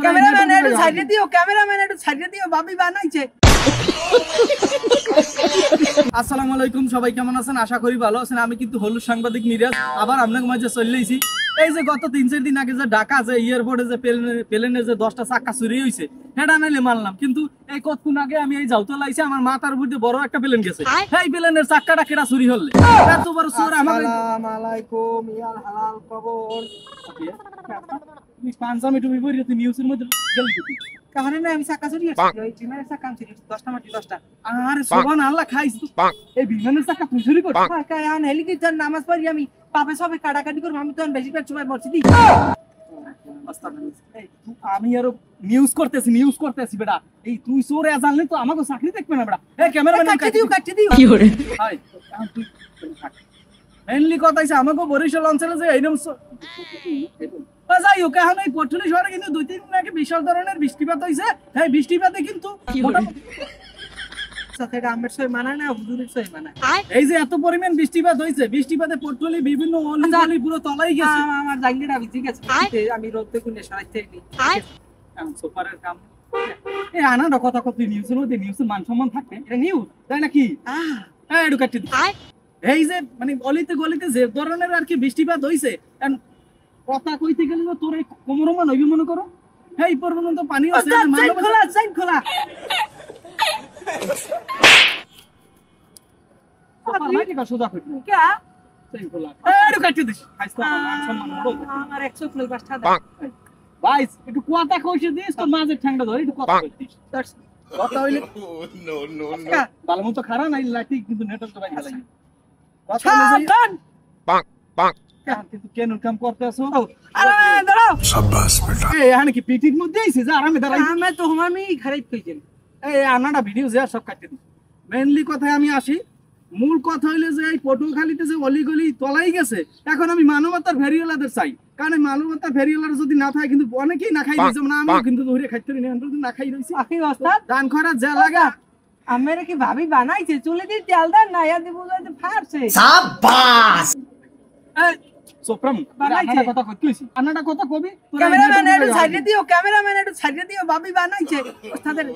Cameraman বাবি বানাইছে। আসসালামু আলাইকুম, সবাই কেমন আছেন? আশা করি ভালো আছেন। আমি কিন্তু হলুদ সাংবাদিক মিরাজ আবার আপনাদের মাঝে চলেছি। এই যে গত 3-4 দিন আগে যে ঢাকা যে এয়ারপোর্টে যে প্লেনের যে 10টা চাক্কা চুরি হয়েছে সেটা নাইলে মানলাম, কিন্তু এই কতক্ষণ আগে আমি এই যাওতলা আইছি, আমার মাথার উপর দিয়ে বড় একটা প্লেন গেছে। এই প্লেনের চাক্কাটা কেডা চুরি হলে? এত বড় চোর আমার। আসসালামু আলাইকুম, ইয়ার হালাল খবর। তুমি পাঞ্জাবি টুপি পরে তুই নিউজের মধ্যে গেলি কি? কারণে না আমি চাক্কা চুরি হইছে, ওই বিমানের চাক্কা চুরি 10টা মাটি 10টা। আরে সুবহানাল্লাহ, খাইছ এই বিমানের চাক্কা তুই চুরি করছিস? কাই আন হেলিকপ্টার নামাজ পড়ি আমি পাপে সবে কাটাকাটি করব, আমি তো বেশি পেট সময় মরছি দি। আমি আরো নিউজ করতেছি বেটা। এই তুই চোরে জানলে তো আমাকে চাকরি দেখবে না বেটা। এই ক্যামেরাম্যান কাটি দিও কি করে? হাই তুই মেইনলি কথা হইছে আমাকে বরিশাল অঞ্চলে যে এইরকম যাই হোক, এখন এই পটুয়াখালী শহরে কিন্তু 2-3 দিন আগে বিশাল ধরনের বৃষ্টিপাত হয়েছে। হ্যাঁ, বৃষ্টিপাতে কিন্তু এই যে এত পরিমাণ বৃষ্টিপাত হয়েছে, বৃষ্টিপাতে পটুয়াখালী বিভিন্ন অলি পুরো তলাই গেছে। আমার জায়গাটা ঠিক আছে, আমি রোদে কোনে সরাইতে নি এখন সুপারের কাম। এই আনাটা কথা কত নিউজের মধ্যে, নিউজের মান সম্মান থাকবে, এটা নিউজ তাই নাকি? হ্যাঁ, একটু কাটি দিই। এই যে মানে অলিতে গলিতে যে ধরনের আর কি বৃষ্টিপাত হয়েছে, কথা কইতে গেলে তো তোর কোমরমান হইবে মনে করো। এই পর্যন্ত পানি আছে, খোলা একটু কথা কইছে দিস, তোর মাঝে ঠ্যাংটা ধরে একটু কথা কইতিস। কথা হইলে ভালো মতো খারাপ নাই লাঠি, কিন্তু নেটওয়ার্ক তো বাইরে লাগে। কথা কিন্তু কেন কাম করতে আসো? আরে দাঁড়াও, শাবাশ বেটা। এই এখানে কি পিটির মধ্যে আইছে যে আরামে দাঁড়াই? আমি তো আমি খারাপ কইছেন। এই আনাটা ভিডিও যে সব কাটতে দিই। মেইনলি কথায় আমি আসি, মূল কথা হইলে যে এই পটুয়াখালীতে যে অলিগলি তলাই গেছে, এখন আমি মানবতার ভেরিওলাদের চাই। কারণ মানবতার ভেরিওলার যদি না থাকে কিন্তু অনেকেই না খাই দিয়েছে, মানে আমিও কিন্তু ধরে খাইতে পারি না, খাই রইছি। আখি ওস্তাদ দান করা যা লাগা আমার কি ভাবি বানাইছে, চলে দি তেল দেন না ইয়া দি বুঝাইতে ফারছে। সাবাস। এই সোপ্রাম বানাইছে কথা কইছিস, আনাটা কথা কবি। ক্যামেরাম্যান একটু সাইডে দিও, ভাবি বানাইছে ওস্তাদের।